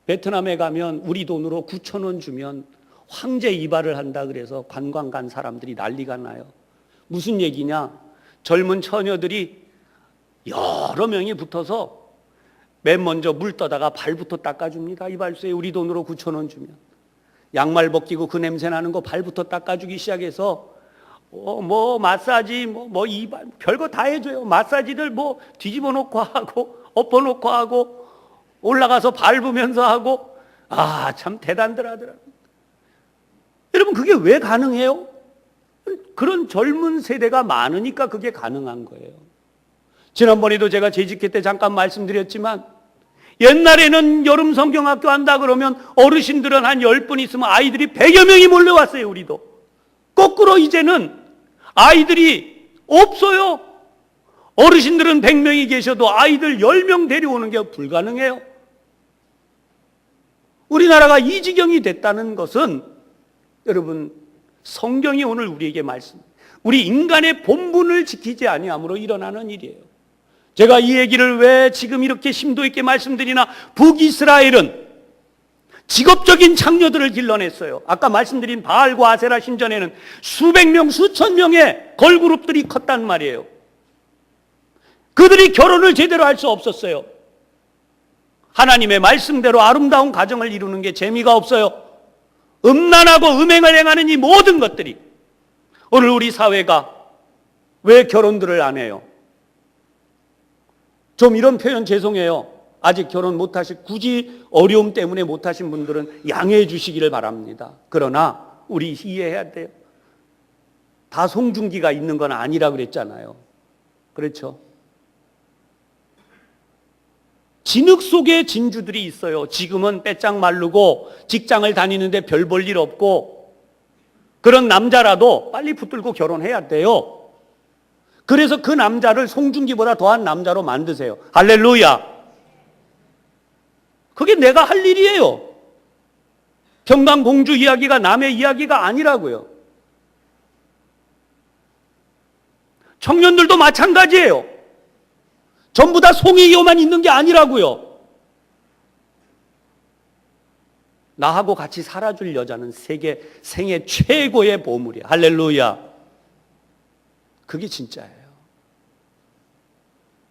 A: 베트남에 가면 우리 돈으로 9,000원 주면 황제 이발을 한다 그래서 관광 간 사람들이 난리가 나요. 무슨 얘기냐? 젊은 처녀들이 여러 명이 붙어서 맨 먼저 물 떠다가 발부터 닦아줍니다. 이발소에 우리 돈으로 9,000원 주면. 양말 벗기고 그 냄새 나는 거 발부터 닦아주기 시작해서 마사지, 이발, 별거 다 해줘요. 마사지를 뒤집어 놓고 하고, 엎어 놓고 하고, 올라가서 밟으면서 하고, 참 대단들 하더라고요. 여러분, 그게 왜 가능해요? 그런 젊은 세대가 많으니까 그게 가능한 거예요. 지난번에도 제가 재직회 때 잠깐 말씀드렸지만, 옛날에는 여름 성경학교 한다 그러면 어르신들은 한 10분 있으면 아이들이 100여 명이 몰려왔어요, 우리도. 거꾸로 이제는 아이들이 없어요. 어르신들은 100명이 계셔도 아이들 10명 데려오는 게 불가능해요. 우리나라가 이 지경이 됐다는 것은 여러분, 성경이 오늘 우리에게 우리 인간의 본분을 지키지 아니함으로 일어나는 일이에요. 제가 이 얘기를 왜 지금 이렇게 심도 있게 말씀드리나, 북이스라엘은 직업적인 창녀들을 길러냈어요. 아까 말씀드린 바알과 아세라 신전에는 수백 명, 수천 명의 걸그룹들이 컸단 말이에요. 그들이 결혼을 제대로 할 수 없었어요. 하나님의 말씀대로 아름다운 가정을 이루는 게 재미가 없어요. 음란하고 음행을 행하는 이 모든 것들이, 오늘 우리 사회가 왜 결혼들을 안 해요? 좀 이런 표현 죄송해요. 아직 결혼 못하실, 굳이 어려움 때문에 못하신 분들은 양해해 주시기를 바랍니다. 그러나 우리 이해해야 돼요. 다 송중기가 있는 건 아니라 그랬잖아요. 그렇죠? 진흙 속에 진주들이 있어요. 지금은 빼짝 마르고 직장을 다니는데 별 볼 일 없고, 그런 남자라도 빨리 붙들고 결혼해야 돼요. 그래서 그 남자를 송중기보다 더한 남자로 만드세요. 할렐루야. 그게 내가 할 일이에요. 평강공주 이야기가 남의 이야기가 아니라고요. 청년들도 마찬가지예요. 전부 다 송이교만 있는 게 아니라고요. 나하고 같이 살아줄 여자는 생애 최고의 보물이야. 할렐루야. 그게 진짜예요.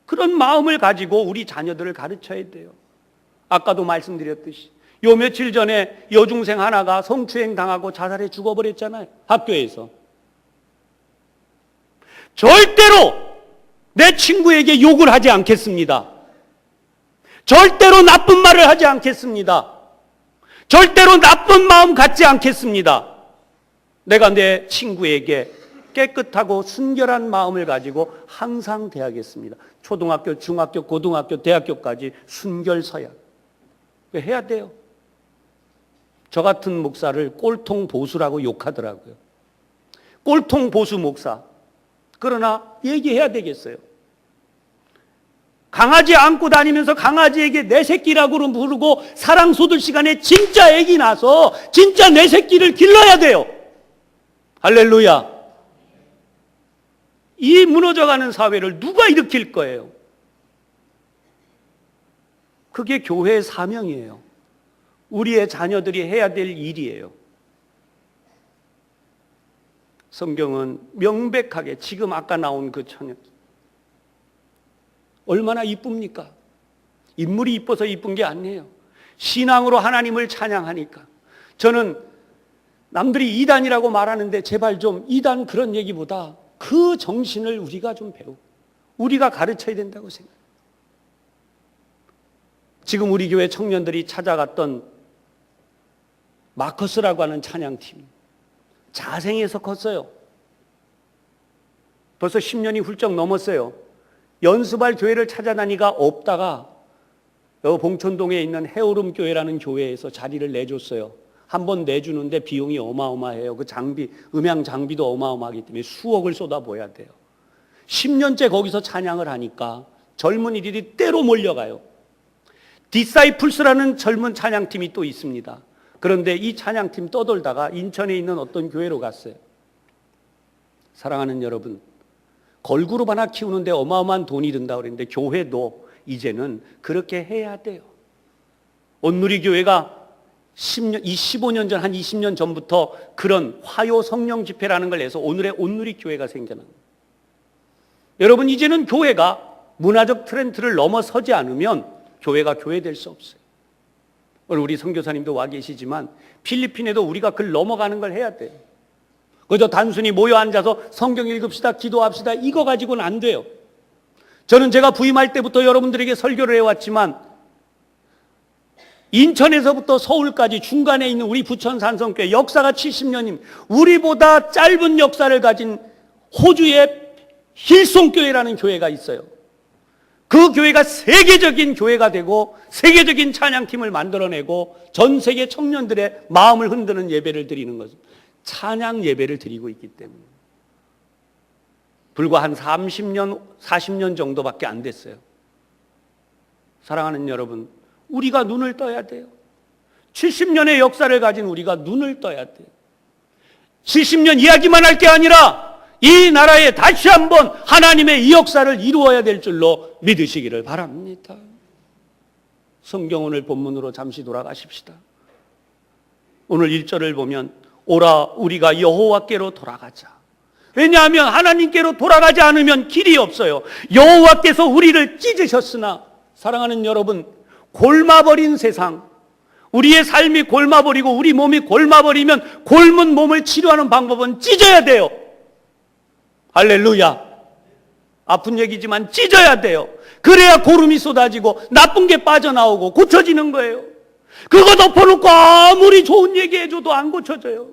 A: 그런 마음을 가지고 우리 자녀들을 가르쳐야 돼요. 아까도 말씀드렸듯이 요 며칠 전에 여중생 하나가 성추행 당하고 자살해 죽어버렸잖아요. 학교에서. 절대로 내 친구에게 욕을 하지 않겠습니다. 절대로 나쁜 말을 하지 않겠습니다. 절대로 나쁜 마음 갖지 않겠습니다. 내가 내 친구에게 깨끗하고 순결한 마음을 가지고 항상 대하겠습니다. 초등학교, 중학교, 고등학교, 대학교까지 순결서약 해야 돼요. 저 같은 목사를 꼴통 보수라고 욕하더라고요. 꼴통 보수 목사. 그러나 얘기해야 되겠어요. 강아지 안고 다니면서 강아지에게 내 새끼라고 부르고 사랑 쏟을 시간에 진짜 애기 나서 진짜 내 새끼를 길러야 돼요. 할렐루야. 이 무너져가는 사회를 누가 일으킬 거예요? 그게 교회의 사명이에요. 우리의 자녀들이 해야 될 일이에요. 성경은 명백하게 지금 아까 나온 그 처녀 얼마나 이쁩니까? 인물이 이뻐서 이쁜 게 아니에요. 신앙으로 하나님을 찬양하니까. 저는 남들이 이단이라고 말하는데 제발 좀 이단 그런 얘기보다 그 정신을 우리가 좀 배우고 우리가 가르쳐야 된다고 생각해요. 지금 우리 교회 청년들이 찾아갔던 마커스라고 하는 찬양팀, 자생해서 컸어요. 벌써 10년이 훌쩍 넘었어요. 연습할 교회를 찾아다니가 없다가 봉천동에 있는 해오름 교회라는 교회에서 자리를 내줬어요. 한 번 내주는데 비용이 어마어마해요. 그 장비, 음향 장비도 어마어마하기 때문에 수억을 쏟아부어야 돼요. 10년째 거기서 찬양을 하니까 젊은이들이 때로 몰려가요. 디사이플스라는 젊은 찬양팀이 또 있습니다. 그런데 이 찬양팀 떠돌다가 인천에 있는 어떤 교회로 갔어요. 사랑하는 여러분, 걸그룹 하나 키우는데 어마어마한 돈이 든다고 그랬는데 교회도 이제는 그렇게 해야 돼요. 온누리 교회가 15년 전, 한 20년 전부터 그런 화요 성령 집회라는 걸 해서 오늘의 온누리 교회가 생겨납니다. 여러분, 이제는 교회가 문화적 트렌드를 넘어서지 않으면 교회가 교회될 수 없어요. 오늘 우리 선교사님도 와 계시지만 필리핀에도 우리가 그걸 넘어가는 걸 해야 돼요. 그저 단순히 모여 앉아서 성경 읽읍시다, 기도합시다 이거 가지고는 안 돼요. 저는 제가 부임할 때부터 여러분들에게 설교를 해왔지만 인천에서부터 서울까지 중간에 있는 우리 부천 산성교회 역사가 70년입니다. 우리보다 짧은 역사를 가진 호주의 힐송교회라는 교회가 있어요. 그 교회가 세계적인 교회가 되고 세계적인 찬양팀을 만들어내고 전 세계 청년들의 마음을 흔드는 예배를 드리는 것은 찬양 예배를 드리고 있기 때문에 불과 한 30년, 40년 정도밖에 안 됐어요. 사랑하는 여러분, 우리가 눈을 떠야 돼요. 70년의 역사를 가진 우리가 눈을 떠야 돼요. 70년 이야기만 할 게 아니라 이 나라에 다시 한번 하나님의 이 역사를 이루어야 될 줄로 믿으시기를 바랍니다. 성경 오늘 본문으로 잠시 돌아가십시다. 오늘 1절을 보면 오라 우리가 여호와께로 돌아가자. 왜냐하면 하나님께로 돌아가지 않으면 길이 없어요. 여호와께서 우리를 찢으셨으나 사랑하는 여러분, 골마버린 세상, 우리의 삶이 골마버리고 우리 몸이 골마버리면 골문 몸을 치료하는 방법은 찢어야 돼요. 할렐루야. 아픈 얘기지만 찢어야 돼요. 그래야 고름이 쏟아지고 나쁜 게 빠져나오고 고쳐지는 거예요. 그거 덮어놓고 아무리 좋은 얘기해줘도 안 고쳐져요.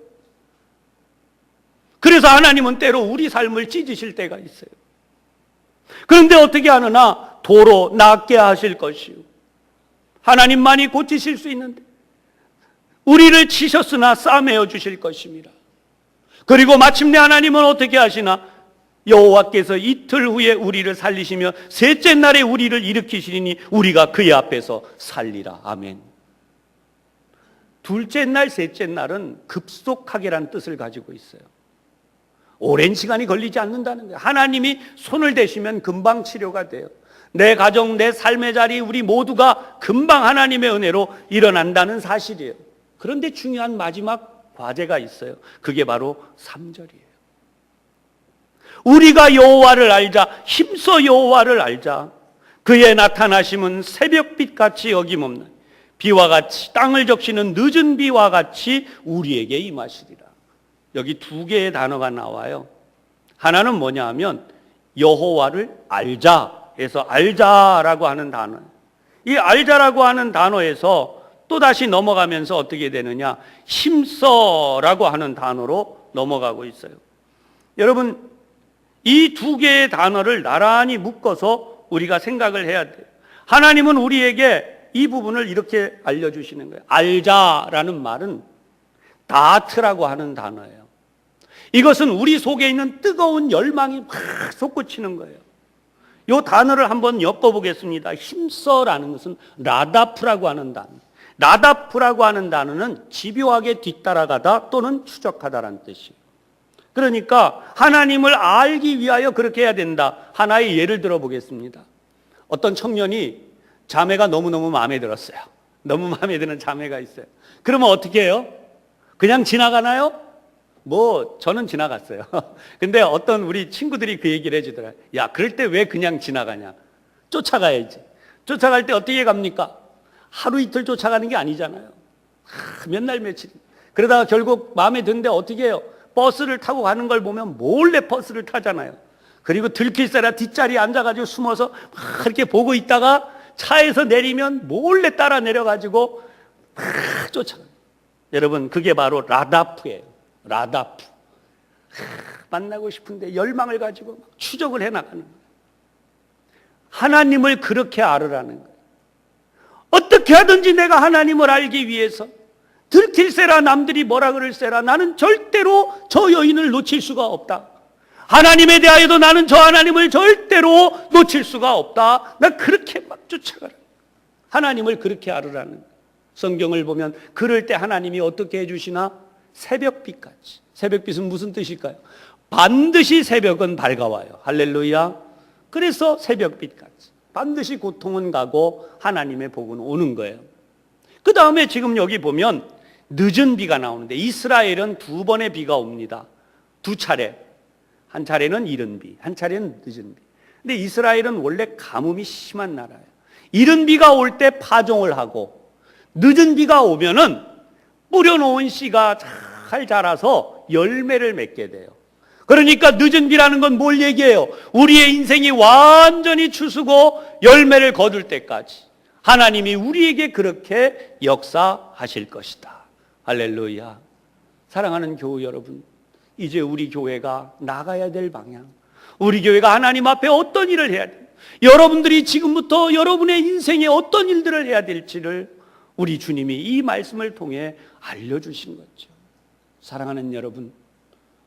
A: 그래서 하나님은 때로 우리 삶을 찢으실 때가 있어요. 그런데 어떻게 하느냐? 도로 낫게 하실 것이요. 하나님만이 고치실 수 있는데 우리를 치셨으나 싸매어 주실 것입니다. 그리고 마침내 하나님은 어떻게 하시나? 여호와께서 이틀 후에 우리를 살리시며 셋째 날에 우리를 일으키시리니 우리가 그의 앞에서 살리라. 아멘. 둘째 날, 셋째 날은 급속하게란 뜻을 가지고 있어요. 오랜 시간이 걸리지 않는다는 거예요. 하나님이 손을 대시면 금방 치료가 돼요. 내 가정, 내 삶의 자리, 우리 모두가 금방 하나님의 은혜로 일어난다는 사실이에요. 그런데 중요한 마지막 과제가 있어요. 그게 바로 3절이에요. 우리가 여호와를 알자, 힘써 여호와를 알자. 그의 나타나심은 새벽빛같이 어김없는 비와 같이, 땅을 적시는 늦은 비와 같이 우리에게 임하시리라. 여기 두 개의 단어가 나와요. 하나는 뭐냐 하면 여호와를 알자 해서 알자라고 하는 단어. 이 알자라고 하는 단어에서 또다시 넘어가면서 어떻게 되느냐? 힘써라고 하는 단어로 넘어가고 있어요. 여러분, 이 두 개의 단어를 나란히 묶어서 우리가 생각을 해야 돼요. 하나님은 우리에게 이 부분을 이렇게 알려주시는 거예요. 알자라는 말은 다트라고 하는 단어예요. 이것은 우리 속에 있는 뜨거운 열망이 막 솟구치는 거예요. 이 단어를 한번 엮어보겠습니다. 힘써라는 것은 라다프라고 하는 단어. 라다프라고 하는 단어는 집요하게 뒤따라가다 또는 추적하다라는 뜻이에요. 그러니까 하나님을 알기 위하여 그렇게 해야 된다. 하나의 예를 들어보겠습니다. 어떤 청년이 자매가 너무너무 마음에 들었어요. 너무 마음에 드는 자매가 있어요. 그러면 어떻게 해요? 그냥 지나가나요? 저는 지나갔어요. 근데 어떤 우리 친구들이 그 얘기를 해주더라고요. 야, 그럴 때 왜 그냥 지나가냐? 쫓아가야지. 쫓아갈 때 어떻게 갑니까? 하루 이틀 쫓아가는 게 아니잖아요. 몇 날 며칠. 그러다가 결국 마음에 드는데 어떻게 해요? 버스를 타고 가는 걸 보면 몰래 버스를 타잖아요. 그리고 들킬세라 뒷자리에 앉아가지고 숨어서 막 이렇게 보고 있다가 차에서 내리면 몰래 따라 내려가지고 막 쫓아가요. 여러분, 그게 바로 라다프예요. 라다프. 만나고 싶은데 열망을 가지고 막 추적을 해나가는 거예요. 하나님을 그렇게 알으라는 거예요. 어떻게 하든지 내가 하나님을 알기 위해서 들킬세라 남들이 뭐라 그럴세라 나는 절대로 저 여인을 놓칠 수가 없다. 하나님에 대하여도 나는 저 하나님을 절대로 놓칠 수가 없다. 나 그렇게 막 쫓아가라. 하나님을 그렇게 알으라는 거예요. 성경을 보면 그럴 때 하나님이 어떻게 해주시나? 새벽빛같이. 새벽빛은 무슨 뜻일까요? 반드시 새벽은 밝아와요. 할렐루야. 그래서 새벽빛같이 반드시 고통은 가고 하나님의 복은 오는 거예요. 그 다음에 지금 여기 보면 늦은 비가 나오는데 이스라엘은 두 번의 비가 옵니다. 두 차례. 한 차례는 이른 비, 한 차례는 늦은 비. 근데 이스라엘은 원래 가뭄이 심한 나라예요. 이른 비가 올 때 파종을 하고 늦은 비가 오면은 뿌려놓은 씨가 잘 자라서 열매를 맺게 돼요. 그러니까 늦은 비라는 건 뭘 얘기해요? 우리의 인생이 완전히 추수고 열매를 거둘 때까지 하나님이 우리에게 그렇게 역사하실 것이다. 할렐루야. 사랑하는 교우 여러분, 이제 우리 교회가 나가야 될 방향, 우리 교회가 하나님 앞에 어떤 일을 해야 돼요? 여러분들이 지금부터 여러분의 인생에 어떤 일들을 해야 될지를 우리 주님이 이 말씀을 통해 알려주신 거죠. 사랑하는 여러분,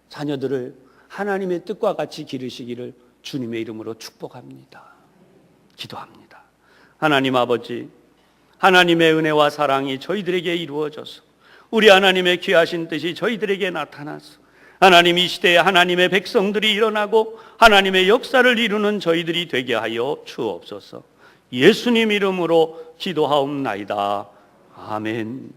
A: 자녀들을 하나님의 뜻과 같이 기르시기를 주님의 이름으로 축복합니다. 기도합니다. 하나님 아버지, 하나님의 은혜와 사랑이 저희들에게 이루어져서 우리 하나님의 귀하신 뜻이 저희들에게 나타나서 하나님 이 시대에 하나님의 백성들이 일어나고 하나님의 역사를 이루는 저희들이 되게 하여 주옵소서. 예수님 이름으로 기도하옵나이다. 아멘.